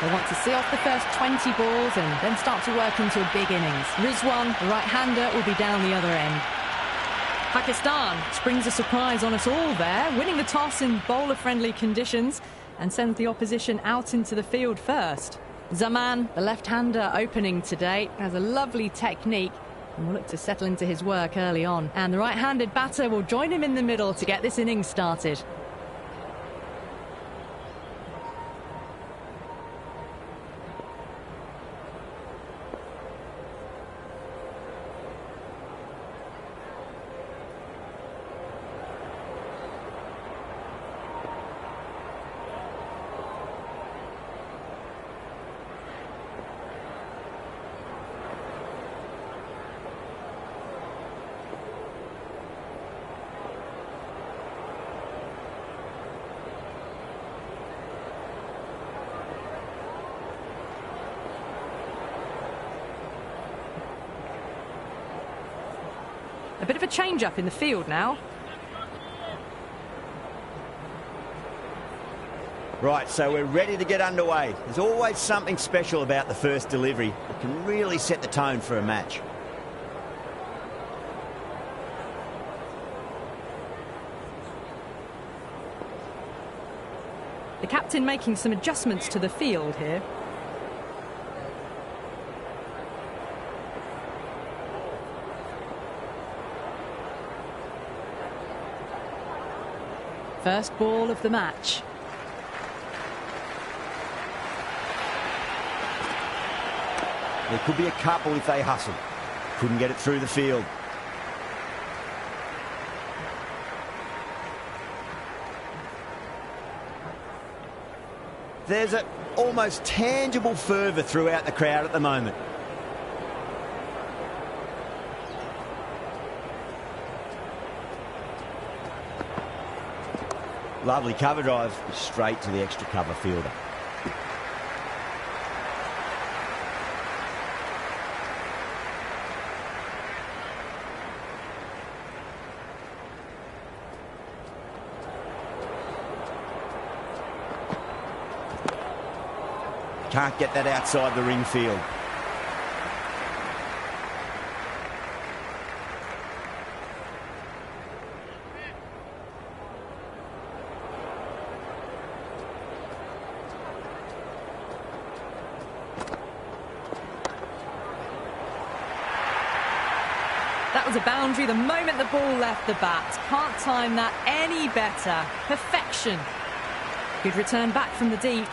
They want to see off the first 20 balls and then start to work into a big innings. Rizwan, the right-hander, will be down the other end. Pakistan springs a surprise on us all there, winning the toss in bowler-friendly conditions and sends the opposition out into the field first. Zaman, the left-hander opening today, has a lovely technique and will look to settle into his work early on. And the right-handed batter will join him in the middle to get this innings started. A bit of a change-up in the field now. Right, so we're ready to get underway. There's always something special about the first delivery. It can really set the tone for a match. The captain making some adjustments to the field here. First ball of the match. There could be a couple if they hustle. Couldn't get it through the field. There's an almost tangible fervour throughout the crowd at the moment. Lovely cover drive, straight to the extra cover fielder. Can't get that outside the ring field. That was a boundary the moment the ball left the bat. Can't time that any better. Perfection. Good return back from the deep.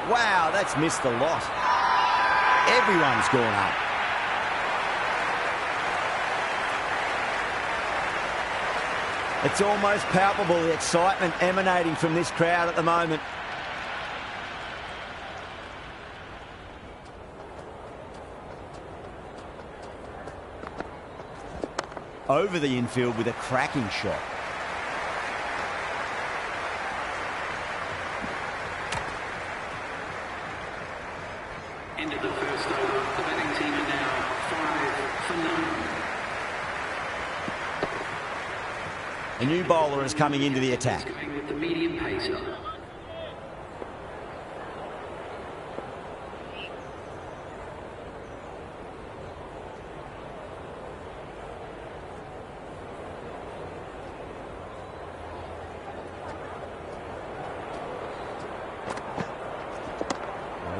Wow, that's missed a lot. Everyone's gone up. It's almost palpable, the excitement emanating from this crowd at the moment. Over the infield with a cracking shot. End of the first over. The batting team are now 5 for 9. A new bowler is coming into the attack. Going with the medium pacer.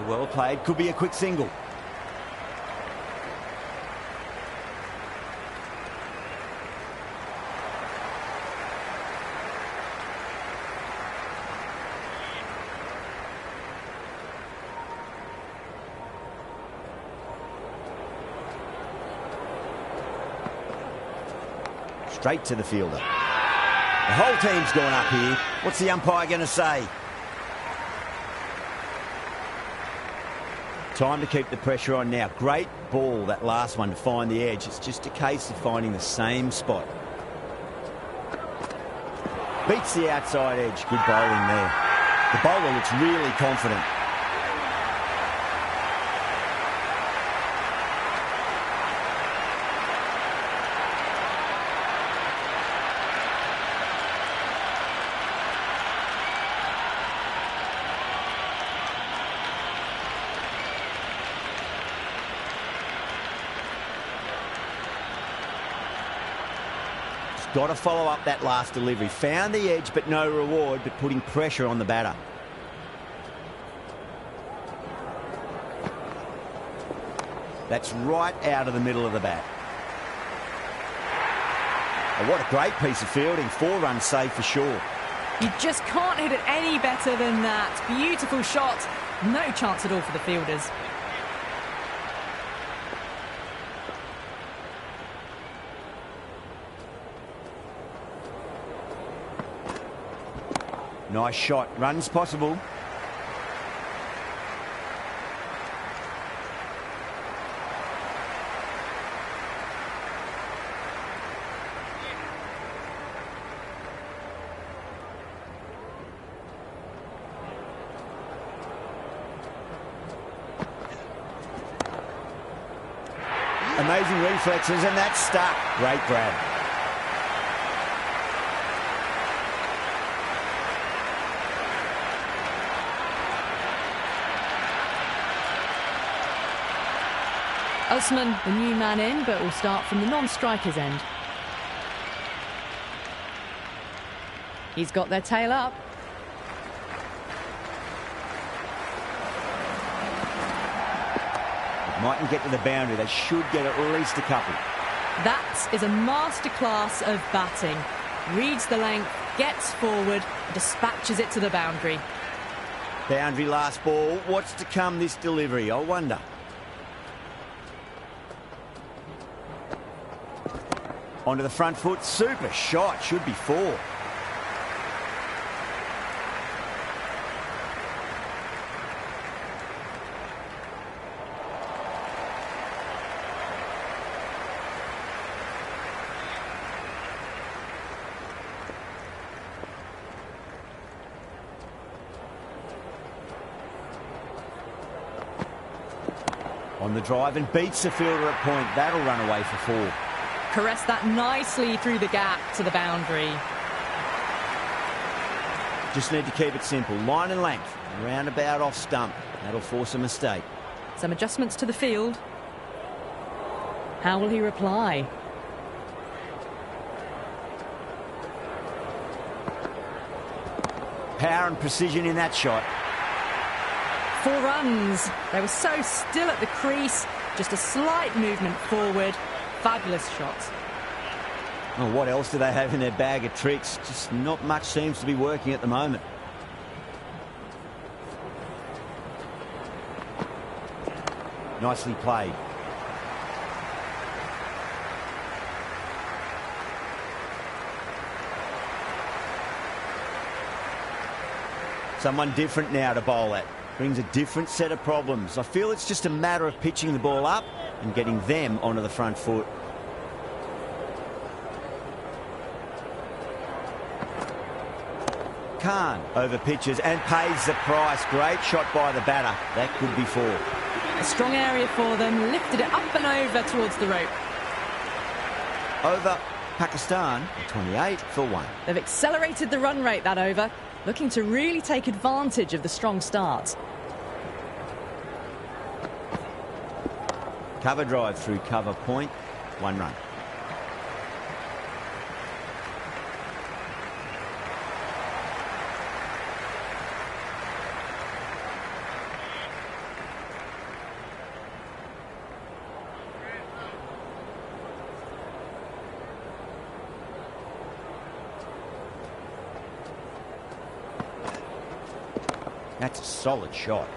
Well played, could be a quick single. Straight to the fielder. The whole team's gone up here. What's the umpire going to say? Time to keep the pressure on now. Great ball, that last one, to find the edge. It's just a case of finding the same spot. Beats the outside edge. Good bowling there. The bowler looks really confident. got to follow up that last delivery. Found the edge, but no reward, but putting pressure on the batter. That's right out of the middle of the bat. Oh, what a great piece of fielding. 4 runs saved for sure. You just can't hit it any better than that. Beautiful shot. No chance at all for the fielders. Nice shot. Runs possible. Amazing reflexes, and that's stuck. Great grab. Usman, the new man in, but will start from the non-striker's end. He's got their tail up. Mightn't get to the boundary. They should get at least a couple. That is a masterclass of batting. Reads the length, gets forward, dispatches it to the boundary. Boundary last ball. What's to come this delivery? I wonder. Onto the front foot. Super shot. Should be 4. On the drive and beats the fielder at point. That'll run away for 4. Caressed that nicely through the gap to the boundary. Just need to keep it simple. Line and length. Roundabout off stump. That'll force a mistake. Some adjustments to the field. How will he reply? Power and precision in that shot. 4 runs. They were so still at the crease. Just a slight movement forward. Fabulous shots. Oh, what else do they have in their bag of tricks? Just not much seems to be working at the moment. Nicely played. Someone different now to bowl at. Brings a different set of problems. I feel it's just a matter of pitching the ball up and getting them onto the front foot. Karan over pitches and pays the price. Great shot by the batter. That could be 4. A strong area for them. Lifted it up and over towards the rope. Over Pakistan, 28 for 1. They've accelerated the run rate that over. Looking to really take advantage of the strong start. Cover drive through cover point. 1 run. That's a solid shot.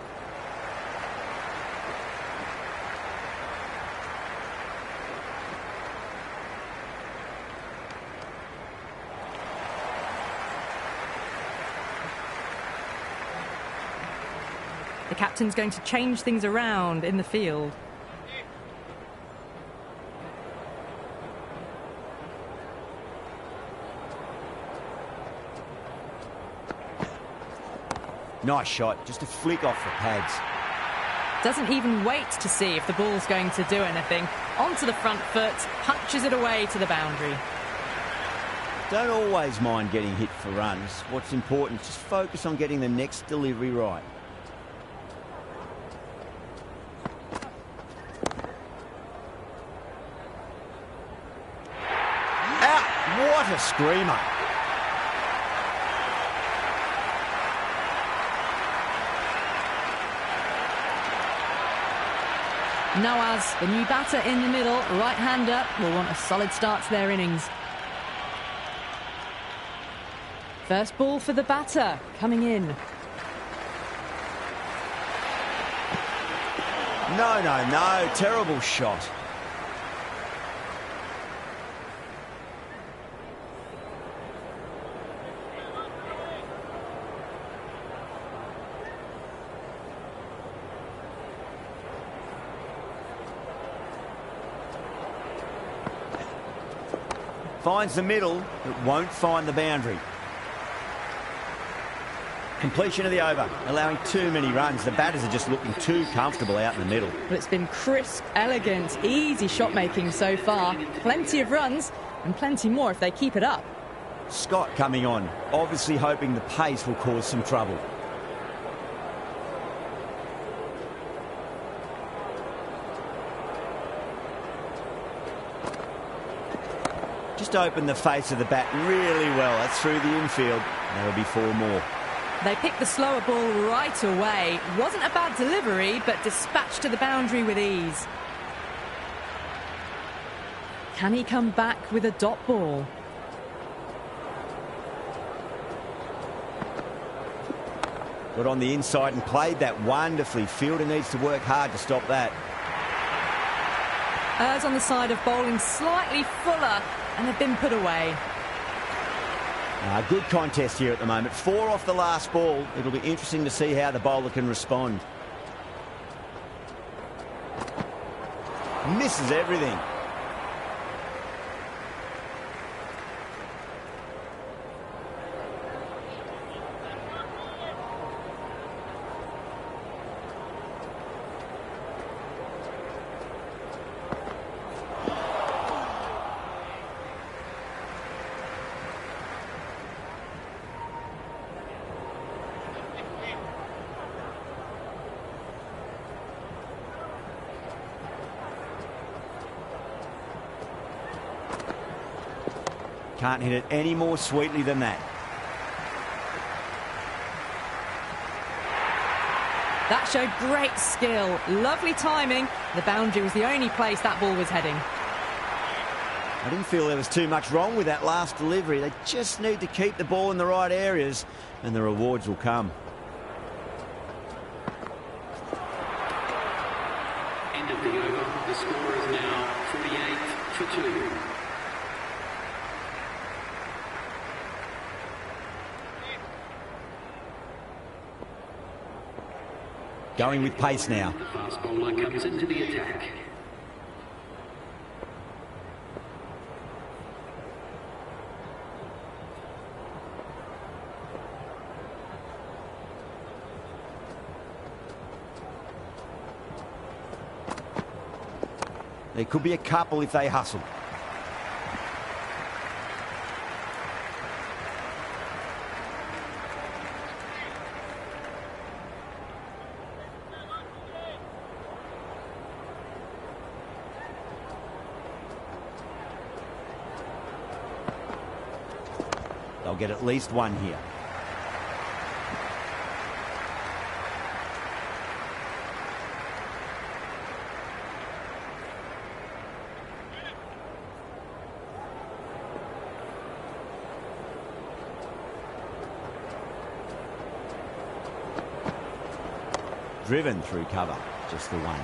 The captain's going to change things around in the field. Nice shot, just a flick off the pads. Doesn't even wait to see if the ball's going to do anything. Onto the front foot, punches it away to the boundary. Don't always mind getting hit for runs. What's important is just focus on getting the next delivery right. Out! What a screamer. Nawaz, the new batter in the middle, right-hander, will want a solid start to their innings. First ball for the batter, coming in. No, terrible shot. Finds the middle, but won't find the boundary. Completion of the over, allowing too many runs. The batters are just looking too comfortable out in the middle. But it's been crisp, elegant, easy shot making so far. Plenty of runs and plenty more if they keep it up. Scott coming on, obviously hoping the pace will cause some trouble. Just opened the face of the bat really well. That's through the infield. That'll be 4 more. They picked the slower ball right away. Wasn't a bad delivery, but dispatched to the boundary with ease. Can he come back with a dot ball? Got on the inside and played that wonderfully. Fielder needs to work hard to stop that. Errs on the side of bowling slightly fuller, and they've been put away. Good contest here at the moment. 4 off the last ball. It'll be interesting to see how the bowler can respond. Misses everything. Can't hit it any more sweetly than that. That showed great skill, lovely timing. The boundary was the only place that ball was heading. I didn't feel there was too much wrong with that last delivery. They just need to keep the ball in the right areas and the rewards will come. End of the over. The score is now 48 for 2. Going with pace now. The fast bowler comes into the attack. There could be a couple if they hustle. They'll get at least one here. Driven through cover, just the one.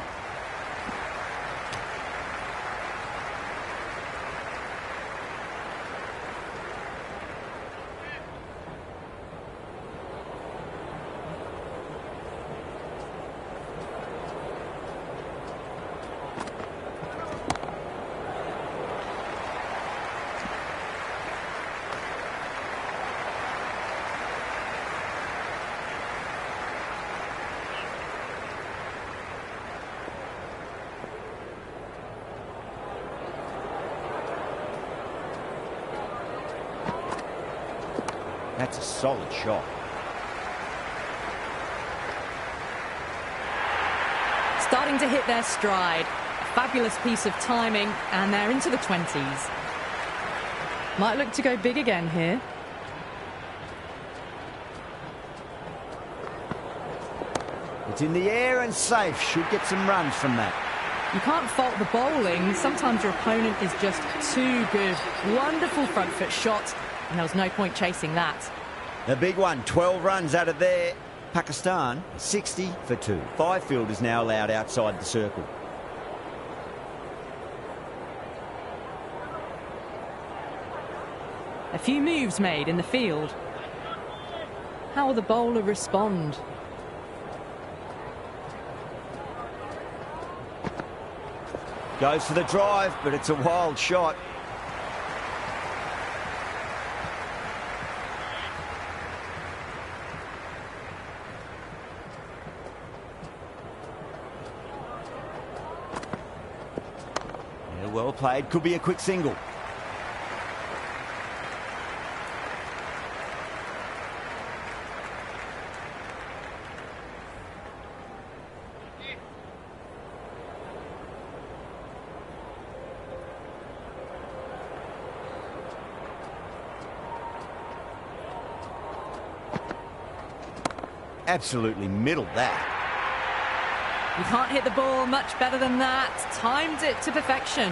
That's a solid shot. Starting to hit their stride. A fabulous piece of timing, and they're into the 20s. Might look to go big again here. It's in the air and safe. Should get some runs from that. You can't fault the bowling. Sometimes your opponent is just too good. Wonderful front foot shot, and there was no point chasing that. The big one, 12 runs out of there. Pakistan, 60 for 2. 5 fielders now allowed outside the circle. A few moves made in the field. How will the bowler respond? Goes for the drive, but it's a wild shot. Yeah, well played. Could be a quick single. Absolutely middled that. You can't hit the ball much better than that. Timed it to perfection.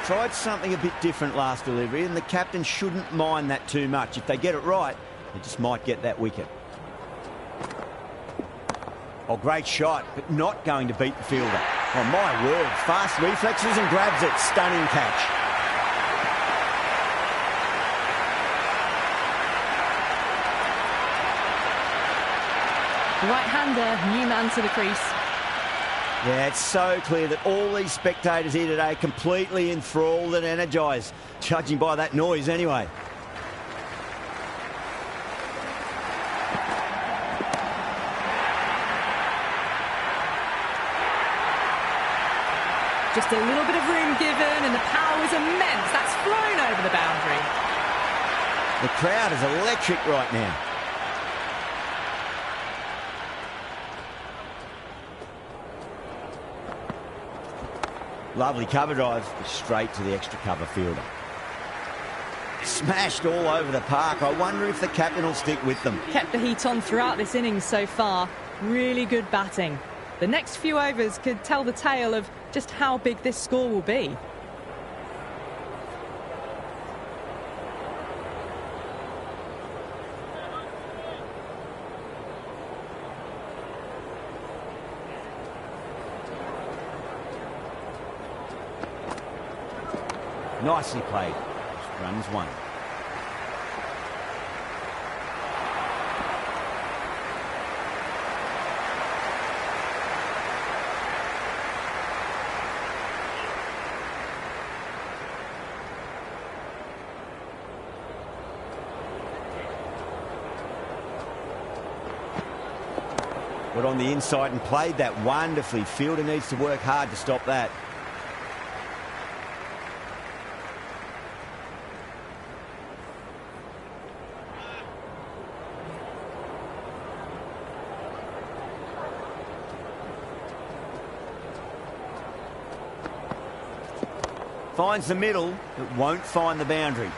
Tried something a bit different last delivery, and the captain shouldn't mind that too much. If they get it right, they just might get that wicket. Oh, great shot, but not going to beat the fielder. Oh, my word. Fast reflexes and grabs it. Stunning catch. Right-hander, new man to the crease. Yeah, it's so clear that all these spectators here today completely enthralled and energised, judging by that noise anyway. Just a little bit of room given, and the power is immense. That's flown over the boundary. The crowd is electric right now. Lovely cover drive, straight to the extra cover fielder. Smashed all over the park. I wonder if the captain will stick with them. Kept the heat on throughout this innings so far. Really good batting. The next few overs could tell the tale of just how big this score will be. Nicely played. Just runs one. Got on the inside and played that wonderfully. Fielder needs to work hard to stop that. Finds the middle, but won't find the boundary.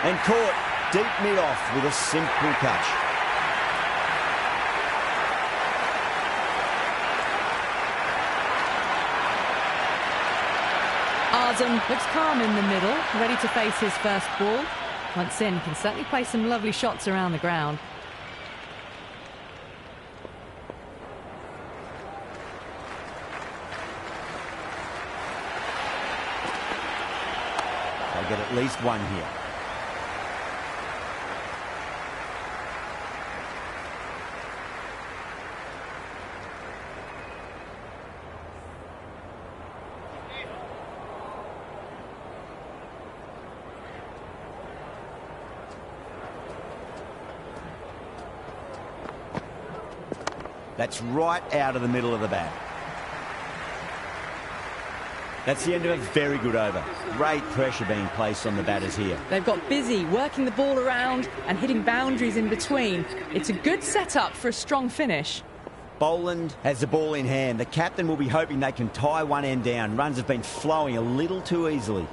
And caught deep mid-off with a simple catch. Looks calm in the middle, ready to face his first ball. Once in, can certainly play some lovely shots around the ground. They'll get at least one here. That's right out of the middle of the bat. That's the end of a very good over. Great pressure being placed on the batters here. They've got busy working the ball around and hitting boundaries in between. It's a good setup for a strong finish. Boland has the ball in hand. The captain will be hoping they can tie one end down. Runs have been flowing a little too easily.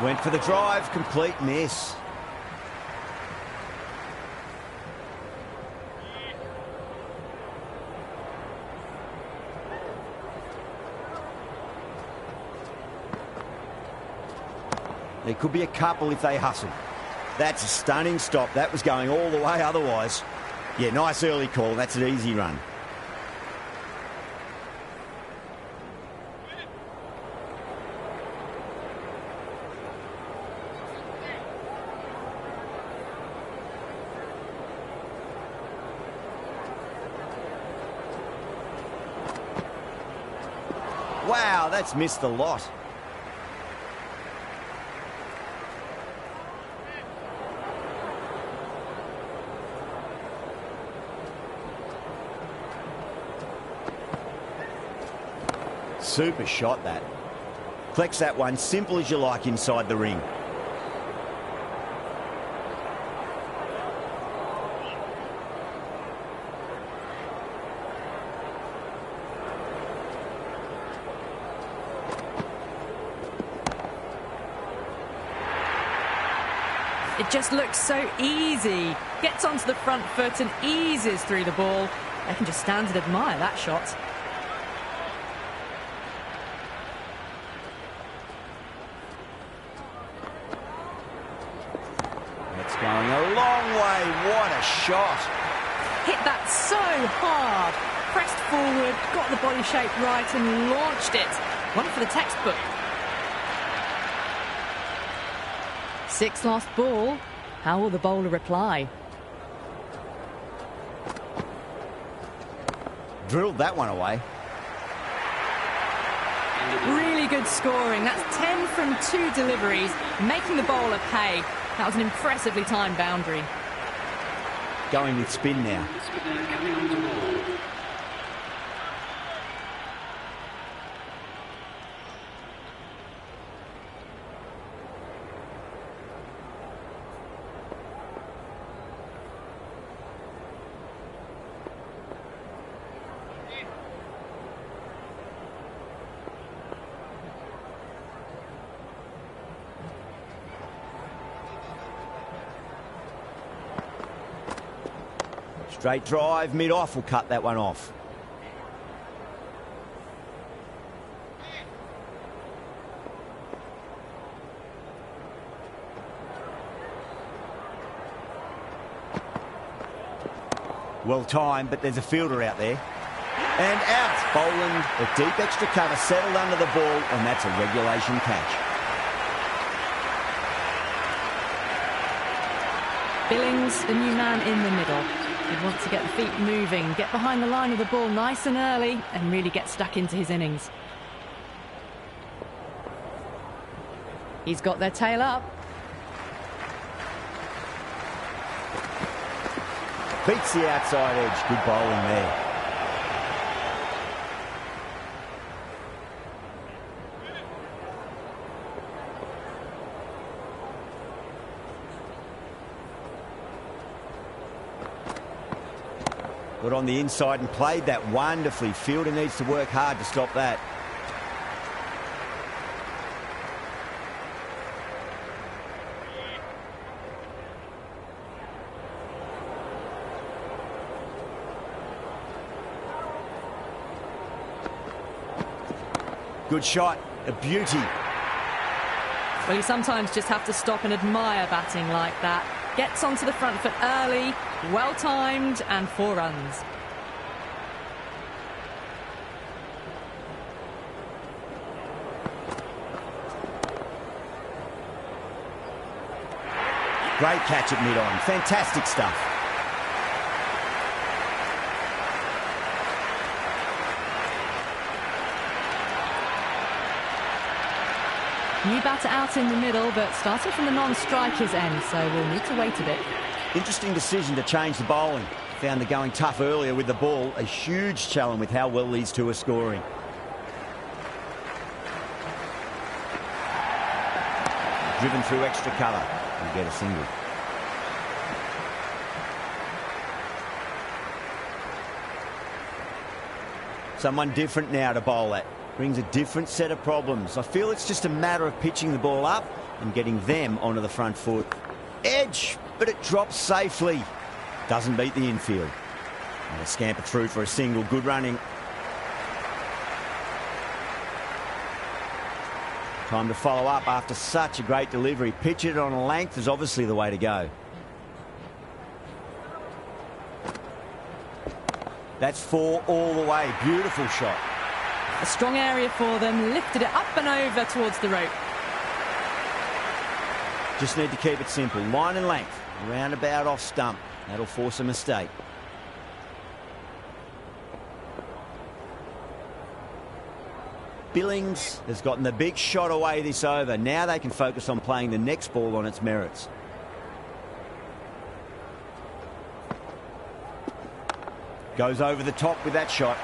Went for the drive, complete miss. There could be a couple if they hustle. That's a stunning stop. That was going all the way otherwise. Yeah, nice early call. That's an easy run. Wow, that's missed a lot. Super shot, that. Flex that one, simple as you like, inside the ring. It just looks so easy. Gets onto the front foot and eases through the ball. They can just stand and admire that shot. It's going a long way. What a shot. Hit that so hard. Pressed forward, got the body shape right and launched it. One for the textbook. 6 last ball. How will the bowler reply? Drilled that one away. Really good scoring. That's 10 from 2 deliveries, making the bowler pay. That was an impressively timed boundary. Going with spin now. Spinner coming on to ball. Straight drive, mid-off will cut that one off. Well timed, but there's a fielder out there. And out. Boland, a deep extra cover, settled under the ball, and that's a regulation catch. Billings, the new man in the middle. He wants to get the feet moving, get behind the line of the ball nice and early, and really get stuck into his innings. He's got their tail up. Beats the outside edge. Good bowling there. Got on the inside and played that wonderfully. Fielder needs to work hard to stop that. Good shot, a beauty. Well, you sometimes just have to stop and admire batting like that. Gets onto the front foot early, well timed, and 4 runs. Great catch at mid-on. Fantastic stuff. New batter out in the middle, but starting from the non-striker's end, so we'll need to wait a bit. Interesting decision to change the bowling. Found the going tough earlier with the ball. A huge challenge with how well these two are scoring. Driven through extra cover and get a single. Someone different now to bowl at. Brings a different set of problems. I feel it's just a matter of pitching the ball up and getting them onto the front foot. Edge, but it drops safely. Doesn't beat the infield. And a scamper through for a single. Good running. Time to follow up after such a great delivery. Pitch it on a length is obviously the way to go. That's 4 all the way. Beautiful shot. A strong area for them, lifted it up and over towards the rope. Just need to keep it simple. Line and length. Roundabout off stump. That'll force a mistake. Billings has gotten the big shot away this over. Now they can focus on playing the next ball on its merits. Goes over the top with that shot.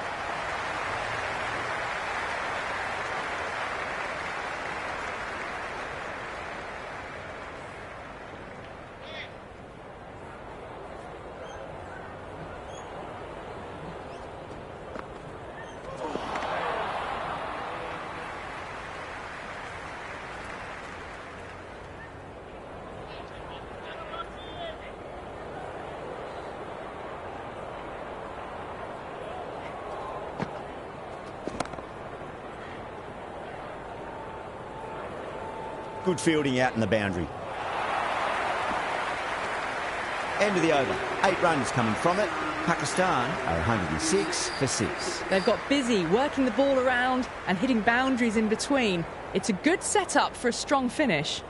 Good fielding out in the boundary. End of the over. 8 runs coming from it. Pakistan are 106 for 6. They've got busy working the ball around and hitting boundaries in between. It's a good setup for a strong finish.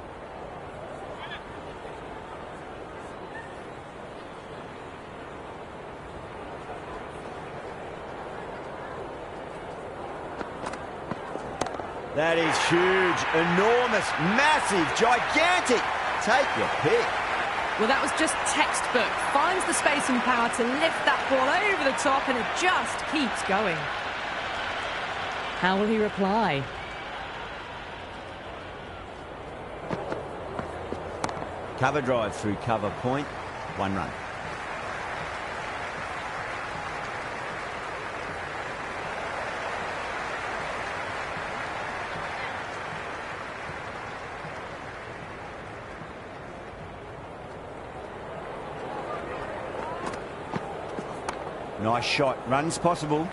That is huge, enormous, massive, gigantic. Take your pick. Well, that was just textbook. Finds the space and power to lift that ball over the top, and it just keeps going. How will he reply? Cover drive through cover point. 1 run. Nice shot. Runs possible.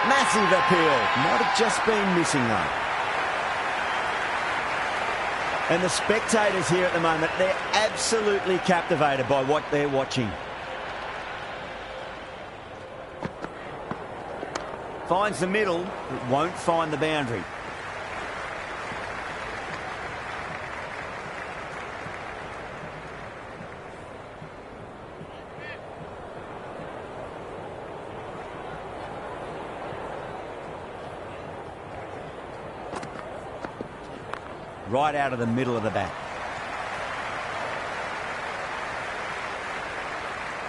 Massive appeal. Might have just been missing though. And the spectators here at the moment, they're absolutely captivated by what they're watching. Finds the middle, but won't find the boundary. Right out of the middle of the bat.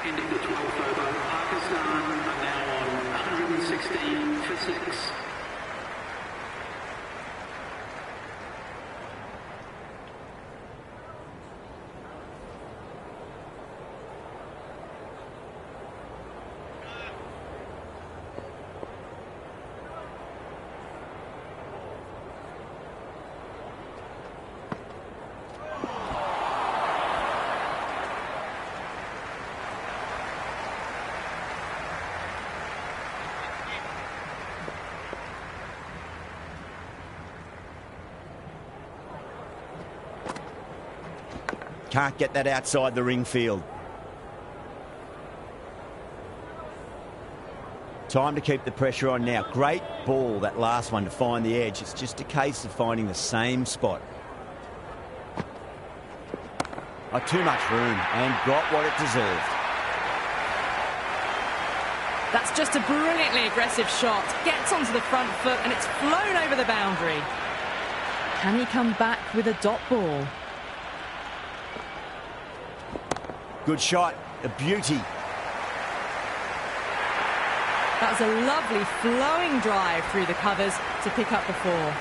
End of the 12th over. Pakistan are now on 116 for 6. Can't get that outside the ring field. Time to keep the pressure on now. Great ball, that last one, to find the edge. It's just a case of finding the same spot. Oh, too much room, and got what it deserved. That's just a brilliantly aggressive shot. Gets onto the front foot and it's flown over the boundary. Can he come back with a dot ball? Good shot, a beauty. That was a lovely flowing drive through the covers to pick up the 4.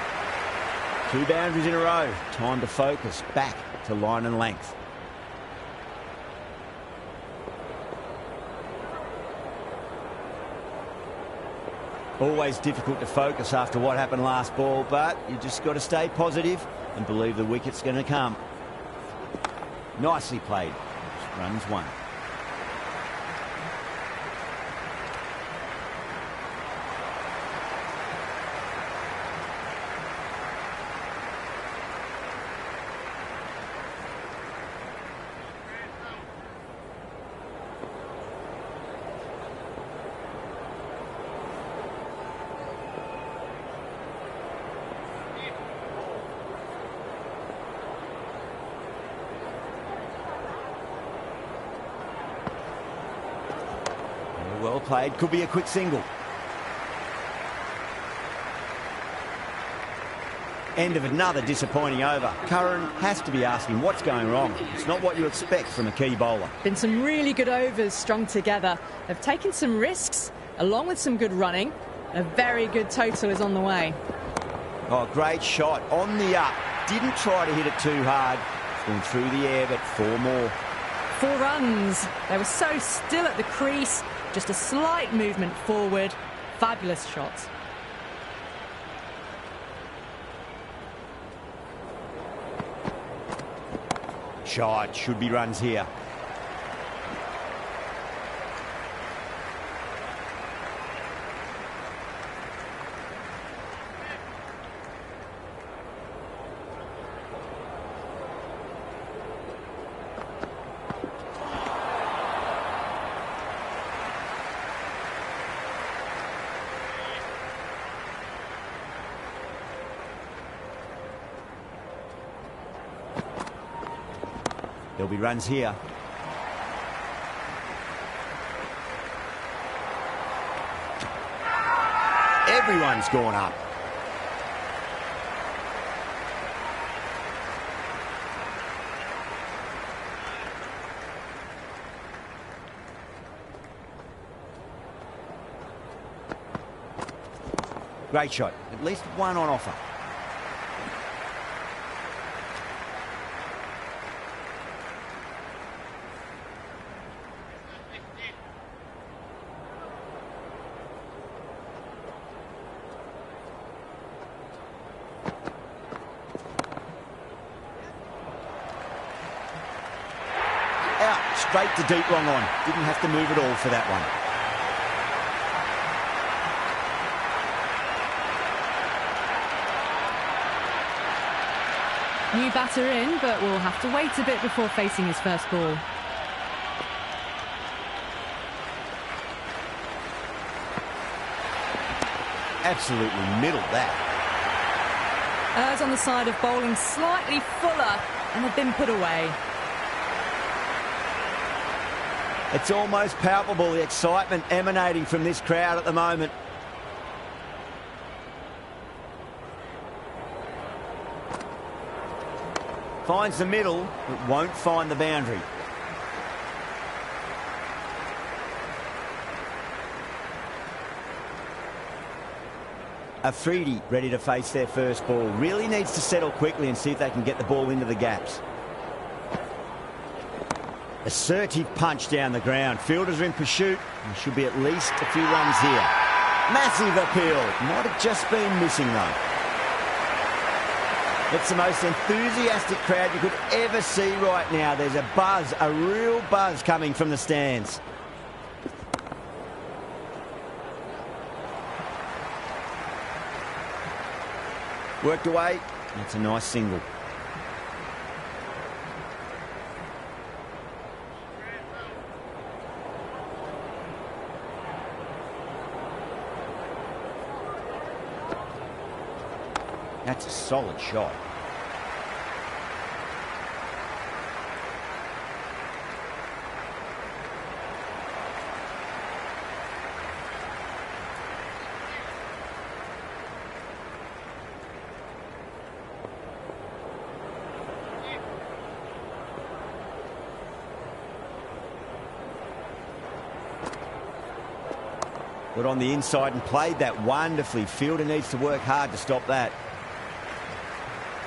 2 boundaries in a row. Time to focus back to line and length. Always difficult to focus after what happened last ball, but you just got to stay positive and believe the wicket's going to come. Nicely played. Runs 1. Well played. Could be a quick single. End of another disappointing over. Karan has to be asking what's going wrong. It's not what you expect from a key bowler. Been some really good overs strung together. They've taken some risks along with some good running. A very good total is on the way. Oh, great shot. On the up. Didn't try to hit it too hard. Gone through the air, but 4 more. 4 runs. They were so still at the crease. Just a slight movement forward. Fabulous shots. Shot. Should be runs here. There'll be runs here. Everyone's gone up. Great shot. At least one on offer. Out, straight to deep long on. Didn't have to move at all for that one. New batter in, but will have to wait a bit before facing his first ball. Absolutely middled that. Errs on the side of bowling slightly fuller, and they've been put away. It's almost palpable, the excitement emanating from this crowd at the moment. Finds the middle, but won't find the boundary. Afridi ready to face their first ball. Really needs to settle quickly and see if they can get the ball into the gaps. Assertive punch down the ground. Fielders are in pursuit. There should be at least a few runs here. Massive appeal. Might have just been missing though. It's the most enthusiastic crowd you could ever see right now. There's a buzz, a real buzz coming from the stands. Worked away. That's a nice single. That's a solid shot. Got on the inside and played that wonderfully. Fielder needs to work hard to stop that.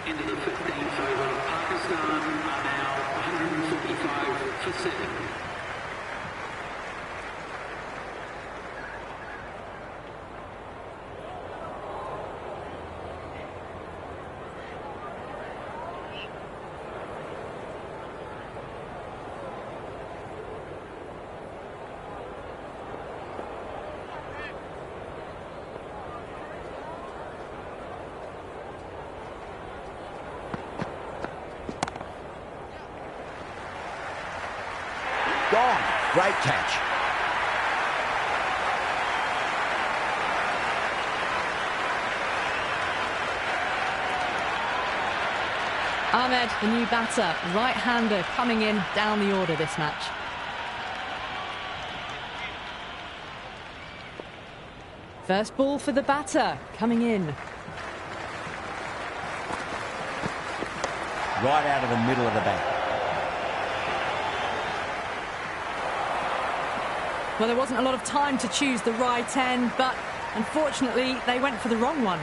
Into the 15th over, Pakistan are now 145 for 7. Gone. Great catch. Ahmed, the new batter, right-hander coming in down the order this match. First ball for the batter, coming in. Right out of the middle of the bat. Well, there wasn't a lot of time to choose the right end, but unfortunately, they went for the wrong one.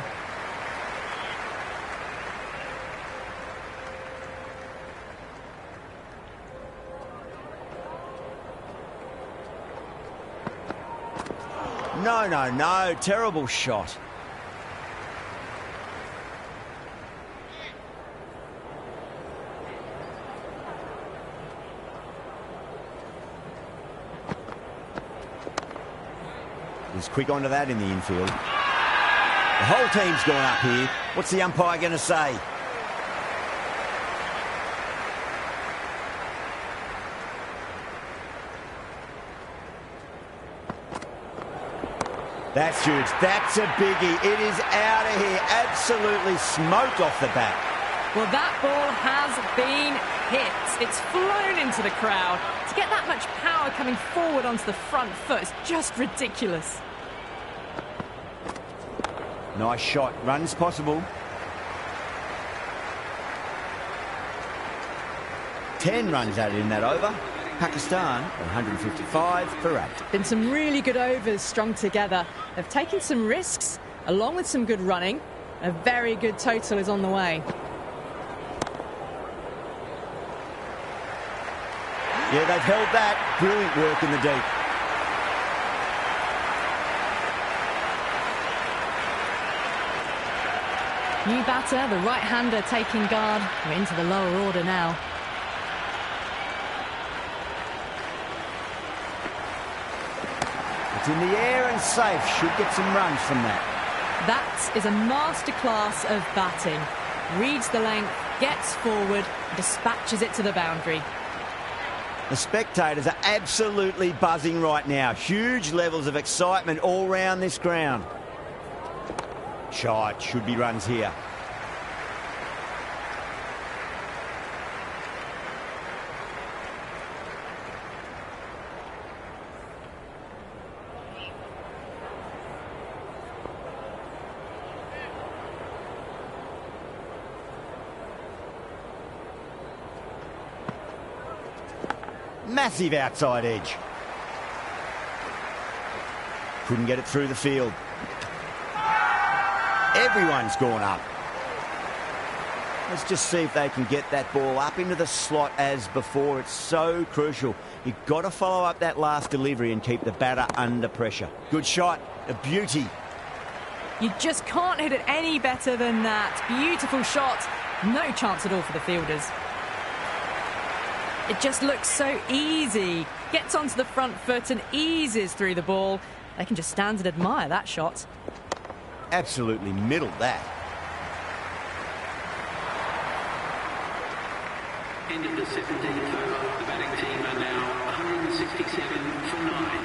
No. Terrible shot. He's quick onto that in the infield. The whole team's gone up here. What's the umpire going to say? That's huge. That's a biggie. It is out of here. Absolutely smoked off the bat. Well, that ball has been hit. It's flown into the crowd. To get that much power coming forward onto the front foot is just ridiculous. Nice shot. Runs possible. 10 runs added in that over. Pakistan 155 for 8. Been some really good overs strung together. They've taken some risks, along with some good running. A very good total is on the way. Yeah, they've held that. Brilliant work in the deep. New batter, the right-hander taking guard. We're into the lower order now. It's in the air and safe. Should get some runs from that. That is a masterclass of batting. Reads the length, gets forward, dispatches it to the boundary. The spectators are absolutely buzzing right now. Huge levels of excitement all round this ground. Shot. Should be runs here. Massive outside edge. Couldn't get it through the field. Everyone's gone up. Let's just see if they can get that ball up into the slot as before. It's so crucial. You've got to follow up that last delivery and keep the batter under pressure. Good shot. A beauty. You just can't hit it any better than that. Beautiful shot. No chance at all for the fielders. It just looks so easy. Gets onto the front foot and eases through the ball. They can just stand and admire that shot. Absolutely middled that. End of the 17th over. The batting team are now 167 for 9.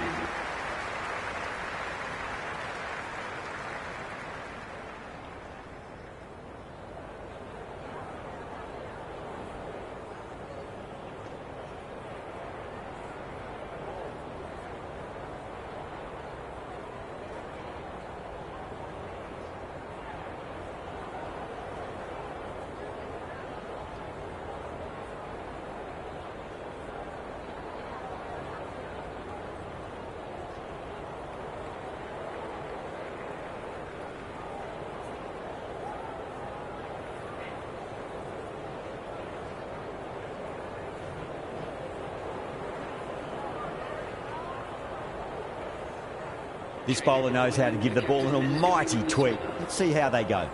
This bowler knows how to give the ball an almighty tweak. Let's see how they go.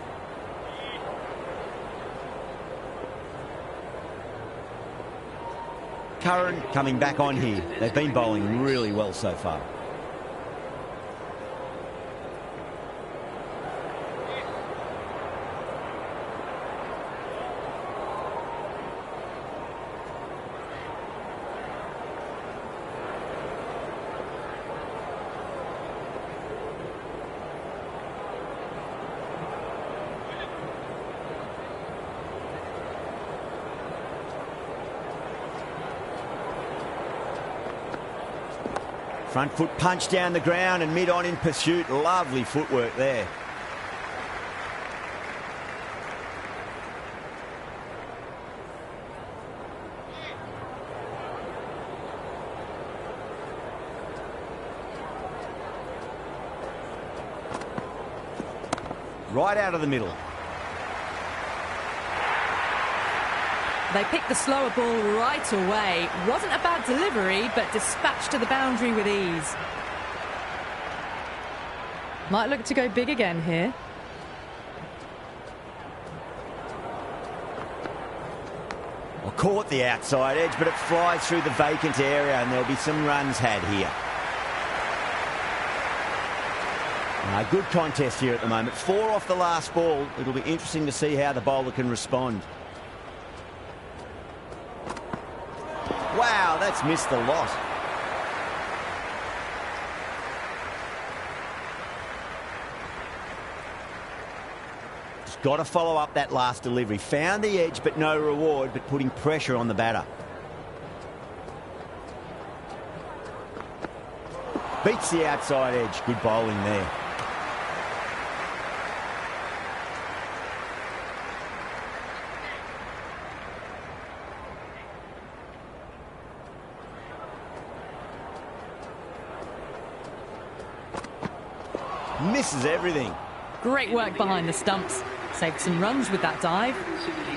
Karan coming back on here. They've been bowling really well so far. Front foot punch down the ground and mid-on in pursuit. Lovely footwork there. Right out of the middle. They picked the slower ball right away. Wasn't a bad delivery, but dispatched to the boundary with ease. Might look to go big again here. Well, caught the outside edge, but it flies through the vacant area and there'll be some runs had here. Good contest here at the moment. 4 off the last ball. It'll be interesting to see how the bowler can respond. Wow, that's missed the lot. Just got to follow up that last delivery. Found the edge, but no reward, but putting pressure on the batter. Beats the outside edge. Good bowling there. Misses everything. Great work behind the stumps. Saved some runs with that dive.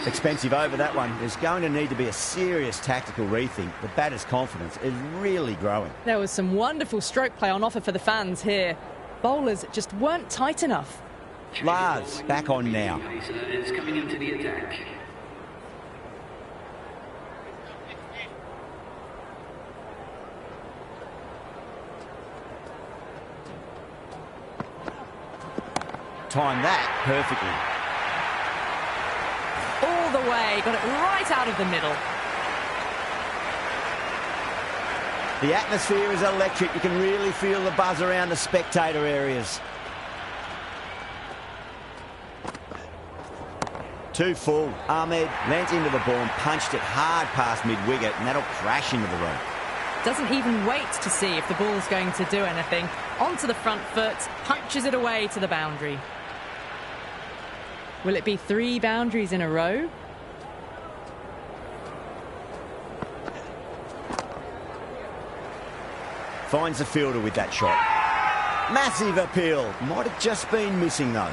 Expensive over that one. There's going to need to be a serious tactical rethink. The batter's confidence is really growing. There was some wonderful stroke play on offer for the fans here. Bowlers just weren't tight enough. Lars back on now. Is coming into the attack. Timed that perfectly. All the way, got it right out of the middle. The atmosphere is electric. You can really feel the buzz around the spectator areas. Too full. Ahmed leant into the ball and punched it hard past mid-wicket, and that'll crash into the road. Doesn't even wait to see if the ball's going to do anything. Onto the front foot, punches it away to the boundary. Will it be 3 boundaries in a row? Finds the fielder with that shot. Massive appeal. Might have just been missing though.